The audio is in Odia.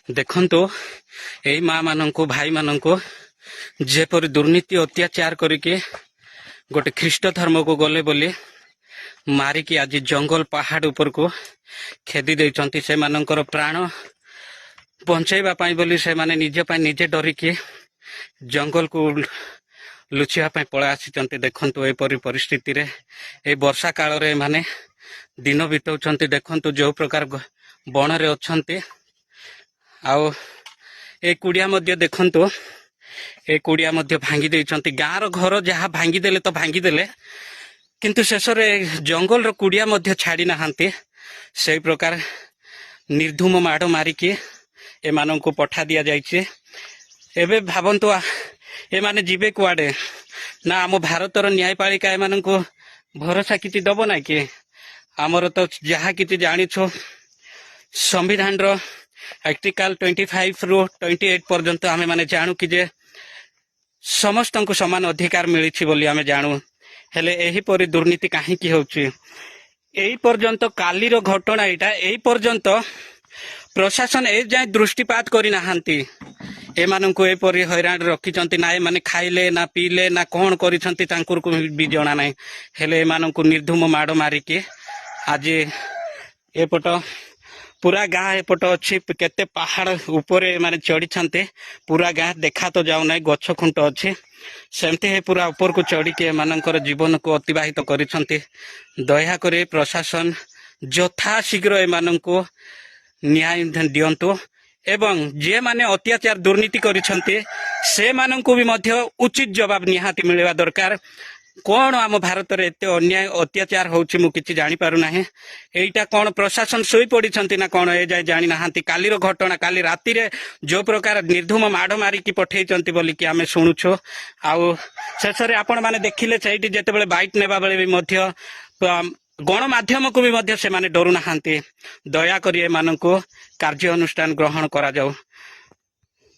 ଦେଖନ୍ତୁ ଏଇ ମା ମାନଙ୍କୁ ଭାଇ ମାନଙ୍କୁ ଯେପରି ଦୁର୍ନୀତି ଅତ୍ୟାଚାର କରିକି ଗୋଟେ ଖ୍ରୀଷ୍ଟ ଧର୍ମକୁ ଗଲେ ବୋଲି ମାରିକି ଆଜି ଜଙ୍ଗଲ ପାହାଡ ଉପରକୁ ଖେଦି ଦେଇଛନ୍ତି। ସେମାନଙ୍କର ପ୍ରାଣ ବଞ୍ଚାଇବା ପାଇଁ ବୋଲି ସେମାନେ ନିଜ ପାଇଁ ନିଜେ ଡରିକି ଜଙ୍ଗଲକୁ ଲୁଚିବା ପାଇଁ ପଳାଇ ଆସିଛନ୍ତି। ଦେଖନ୍ତୁ ଏପରି ପରିସ୍ଥିତିରେ ଏଇ ବର୍ଷା କାଳରେ ଏମାନେ ଦିନ ବିତାଉଛନ୍ତି। ଦେଖନ୍ତୁ ଯୋଉ ପ୍ରକାର ବଣରେ ଅଛନ୍ତି। ଆଉ ଏ କୁଡ଼ିଆ ମଧ୍ୟ ଦେଖନ୍ତୁ, ଏ କୁଡ଼ିଆ ମଧ୍ୟ ଭାଙ୍ଗି ଦେଇଛନ୍ତି। ଗାଁର ଘର ଯାହା ଭାଙ୍ଗିଦେଲେ ତ ଭାଙ୍ଗିଦେଲେ, କିନ୍ତୁ ଶେଷରେ ଜଙ୍ଗଲର କୁଡ଼ିଆ ମଧ୍ୟ ଛାଡ଼ି ନାହାନ୍ତି। ସେଇ ପ୍ରକାର ନିର୍ଧୁମ ମାଡ଼ ମାରିକି ଏମାନଙ୍କୁ ପଠା ଦିଆଯାଇଛି। ଏବେ ଭାବନ୍ତୁ ଏମାନେ ଯିବେ କୁଆଡ଼େ? ନା ଆମ ଭାରତର ନ୍ୟାୟପାଳିକା ଏମାନଙ୍କୁ ଭରସା କିଛି ଦବ ନାଇଁ କି? ଆମର ତ ଯାହା କିଛି ଜାଣିଛୁ ସମ୍ବିଧାନର ଆର୍ଟିକଲ 25 ରୁ 28 ପର୍ଯ୍ୟନ୍ତ ଆମେ ମାନେ ଜାଣୁ କି ଯେ ସମସ୍ତଙ୍କୁ ସମାନ ଅଧିକାର ମିଳିଛି ବୋଲି ଆମେ ଜାଣୁ। ହେଲେ ଏହିପରି ଦୁର୍ନୀତି କାହିଁକି ହେଉଛି? ଏଇ ପର୍ଯ୍ୟନ୍ତ କାଲିର ଘଟଣା ଏଇଟା, ଏଇ ପର୍ଯ୍ୟନ୍ତ ପ୍ରଶାସନ ଏ ଯାଏଁ ଦୃଷ୍ଟିପାତ କରିନାହାନ୍ତି। ଏମାନଙ୍କୁ ଏପରି ହଇରାଣ ରଖିଛନ୍ତି। ନା ଏମାନେ ଖାଇଲେ ନା ପିଇଲେ ନା କଣ କରିଛନ୍ତି ତାଙ୍କୁ ବି ଜଣା ନାହିଁ। ହେଲେ ଏମାନଙ୍କୁ ନିର୍ଧୁମ ମାଡ଼ ମାରିକି ଆଜି ଏପଟ ପୁରା ଗାଁ ଏପଟ ଅଛି, କେତେ ପାହାଡ଼ ଉପରେ ଏମାନେ ଚଢିଛନ୍ତି। ପୁରା ଗାଁ ଦେଖା ତ ଯାଉନାହିଁ, ଗଛ ଖୁଣ୍ଟ ଅଛି। ସେମିତି ପୁରା ଉପରକୁ ଚଢିକି ଏମାନଙ୍କର ଜୀବନକୁ ଅତିବାହିତ କରିଛନ୍ତି। ଦୟାକରି ପ୍ରଶାସନ ଯଥା ଶୀଘ୍ର ଏମାନଙ୍କୁ ନ୍ୟାୟ ଦିଅନ୍ତୁ ଏବଂ ଯେଉଁମାନେ ଅତ୍ୟାଚାର ଦୁର୍ନୀତି କରିଛନ୍ତି ସେମାନଙ୍କୁ ବି ମଧ୍ୟ ଉଚିତ ଜବାବ ନିହାତି ମିଳିବା ଦରକାର। କଣ ଆମ ଭାରତରେ ଏତେ ଅନ୍ୟାୟ ଅତ୍ୟାଚାର ହଉଛି ମୁଁ କିଛି ଜାଣିପାରୁନାହିଁ। ଏଇଟା କଣ ପ୍ରଶାସନ ଶୋଇପଡିଛନ୍ତି ନା କଣ ଏ ଯାଏ ଜାଣିନାହାନ୍ତି? କାଲିର ଘଟଣା, କାଲି ରାତିରେ ଯୋଉ ପ୍ରକାର ନିର୍ଧୁମ ମାଡ଼ ମାରିକି ପଠେଇଛନ୍ତି ବୋଲିକି ଆମେ ଶୁଣୁଛୁ। ଆଉ ଶେଷରେ ଆପଣ ମାନେ ଦେଖିଲେ ସେଇଠି ଯେତେବେଳେ ବାଇଟ୍ ନେବା ବେଳେ ବି ମଧ୍ୟ ଗଣମାଧ୍ୟମକୁ ବି ମଧ୍ୟ ସେମାନେ ଡରୁନାହାନ୍ତି। ଦୟାକରି ଏମାନଙ୍କୁ କାର୍ଯ୍ୟାନୁଷ୍ଠାନ ଗ୍ରହଣ କରାଯାଉ।